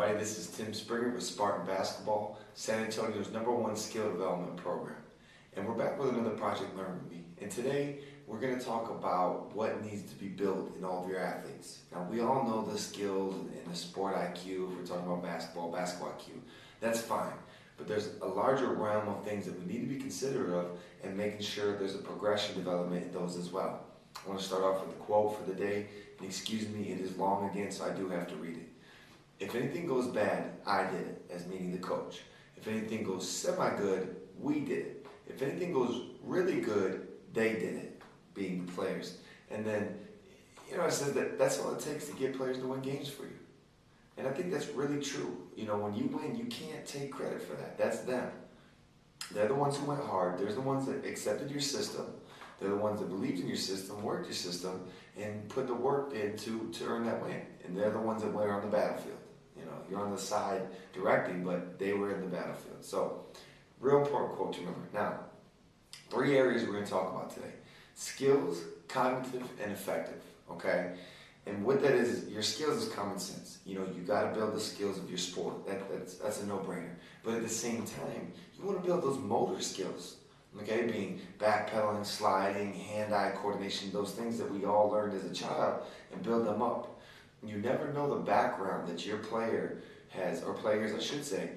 everybody, this is Tim Springer with Spartan Basketball, San Antonio's #1 skill development program. And we're back with another Project Learn with me. And today, we're going to talk about what needs to be built in all of your athletes. Now, we all know the skills and the sport IQ, if we're talking about basketball IQ. That's fine. But there's a larger realm of things that we need to be considerate of and making sure there's a progression development in those as well. I want to start off with the quote for the day. And excuse me, it is long again, so I do have to read it. If anything goes bad, I did it, as meaning the coach. If anything goes semi-good, we did it. If anything goes really good, they did it, being the players. And then, it says that that's all it takes to get players to win games for you. And I think that's really true. When you win, you can't take credit for that. That's them. They're the ones who went hard. They're the ones that accepted your system. They're the ones that believed in your system, worked your system, and put the work in to earn that win. And they're the ones that were on the battlefield. You're on the side directing, but they were in the battlefield. So, real important quote to remember. Now, 3 areas we're going to talk about today. Skills, cognitive, and affective. Okay? And what that is your skills is common sense. You got to build the skills of your sport. That's a no-brainer. But at the same time, you want to build those motor skills. Okay? Being backpedaling, sliding, hand-eye coordination, those things that we all learned as a child, and build them up. You never know the background that your player has, or players I should say,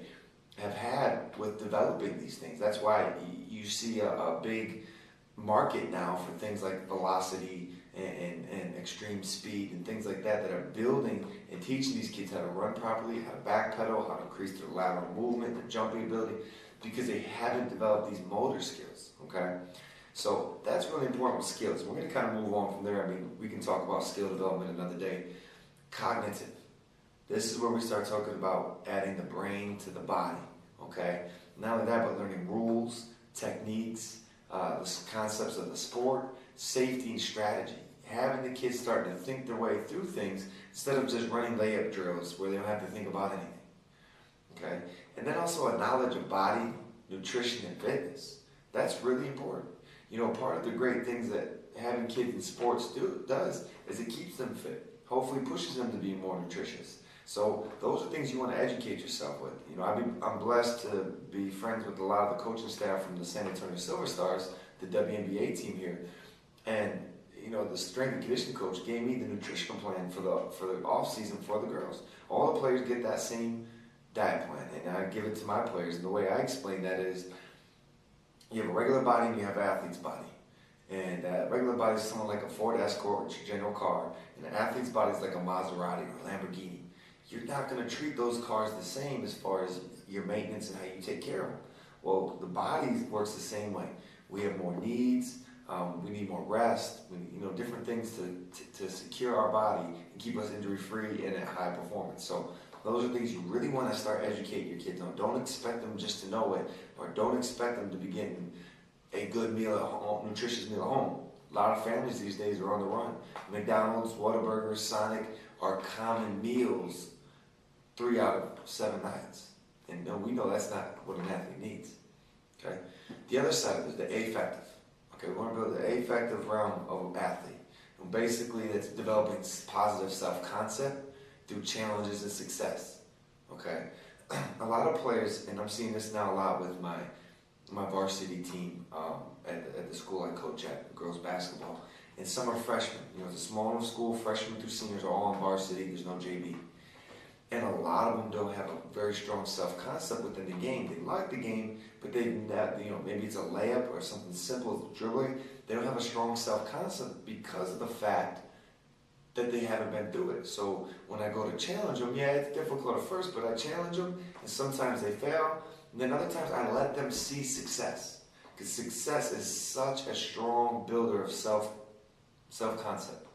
have had with developing these things. That's why you see a big market now for things like velocity and extreme speed and things like that are building and teaching these kids how to run properly, how to backpedal, how to increase their lateral movement, their jumping ability, because they haven't developed these motor skills, okay? So that's really important with skills. We're going to kind of move on from there. We can talk about skill development another day. Cognitive. This is where we start talking about adding the brain to the body, okay? Not only that, but learning rules, techniques, the concepts of the sport, safety and strategy. Having the kids start to think their way through things instead of just running layup drills where they don't have to think about anything, okay? And then also a knowledge of body, nutrition, and fitness. That's really important. Part of the great things that having kids in sports does is it keeps them fit. Hopefully pushes them to be more nutritious. So those are things you want to educate yourself with. I'm blessed to be friends with a lot of the coaching staff from the San Antonio Silver Stars, the WNBA team here. And, the strength and conditioning coach gave me the nutritional plan for the off season for the girls. All the players get that same diet plan, and I give it to my players. And the way I explain that is you have a regular body and you have an athlete's body. And regular body is someone like a Ford Escort, which is your general car, and an athlete's body is like a Maserati or a Lamborghini. You're not going to treat those cars the same as far as your maintenance and how you take care of them. Well, the body works the same way. We have more needs. We need more rest. We need, different things to secure our body and keep us injury-free and at high performance. So those are things you really want to start educating your kids on. Don't expect them just to know it, or don't expect them to be getting a good meal at home, nutritious meal at home. A lot of families these days are on the run. McDonald's, Whataburger, Sonic are common meals 3 out of 7 nights. And we know that's not what an athlete needs. Okay? The other side of it is the affective. Okay, we want to build the affective realm of an athlete. And basically that's developing positive self-concept through challenges and success. Okay? A lot of players, and I'm seeing this now a lot with my varsity team at the school I coach at, girls basketball. And some are freshmen. It's a small enough school, freshmen through seniors are all on varsity, there's no JV. And a lot of them don't have a very strong self-concept within the game. They like the game, but maybe it's a layup or something simple, dribbling. They don't have a strong self-concept because of the fact that they haven't been through it. So when I go to challenge them, it's difficult at first, but I challenge them, and sometimes they fail. And then other times I let them see success. Because success is such a strong builder of self-concept.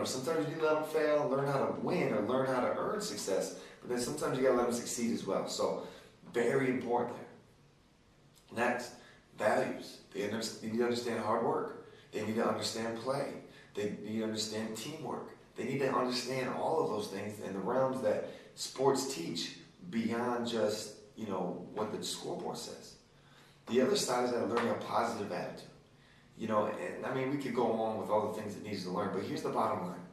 Sometimes you need to let them fail, learn how to win, or learn how to earn success. But then sometimes you got to let them succeed as well. So very important there. Next, values. They need to understand hard work. They need to understand play. They need to understand teamwork. They need to understand all of those things in the realms that sports teach beyond just what the scoreboard says. The other side is that learning a positive attitude. We could go on with all the things it needs to learn, but here's the bottom line.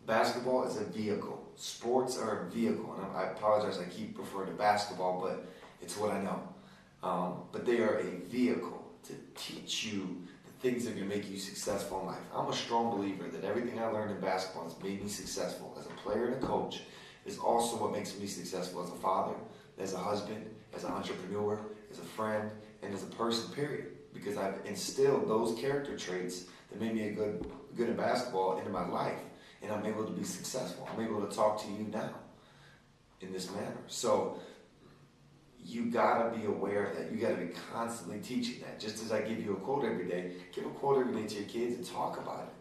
Basketball is a vehicle. Sports are a vehicle. And I apologize, I keep referring to basketball, but it's what I know. But they are a vehicle to teach you the things that are going to make you successful in life. I'm a strong believer that everything I learned in basketball has made me successful as a player and a coach is also what makes me successful as a father, as a husband, as an entrepreneur, as a friend, and as a person, period. Because I've instilled those character traits that made me good at basketball into my life. And I'm able to be successful. I'm able to talk to you now in this manner. So you gotta be aware of that. You gotta be constantly teaching that. Just as I give you a quote every day, give a quote every day to your kids and talk about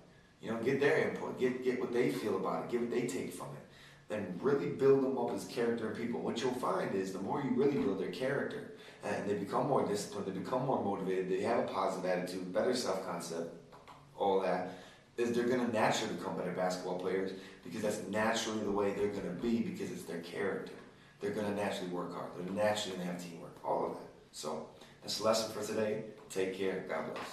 it. Get their input, get what they feel about it, get what they take from it. And really build them up as character and people. What you'll find is the more you really build their character and they become more disciplined, they become more motivated, they have a positive attitude, better self-concept, all that, is they're going to naturally become better basketball players because that's naturally the way they're going to be because it's their character. They're going to naturally work hard. They're naturally going to have teamwork, all of that. So that's the lesson for today. Take care. God bless.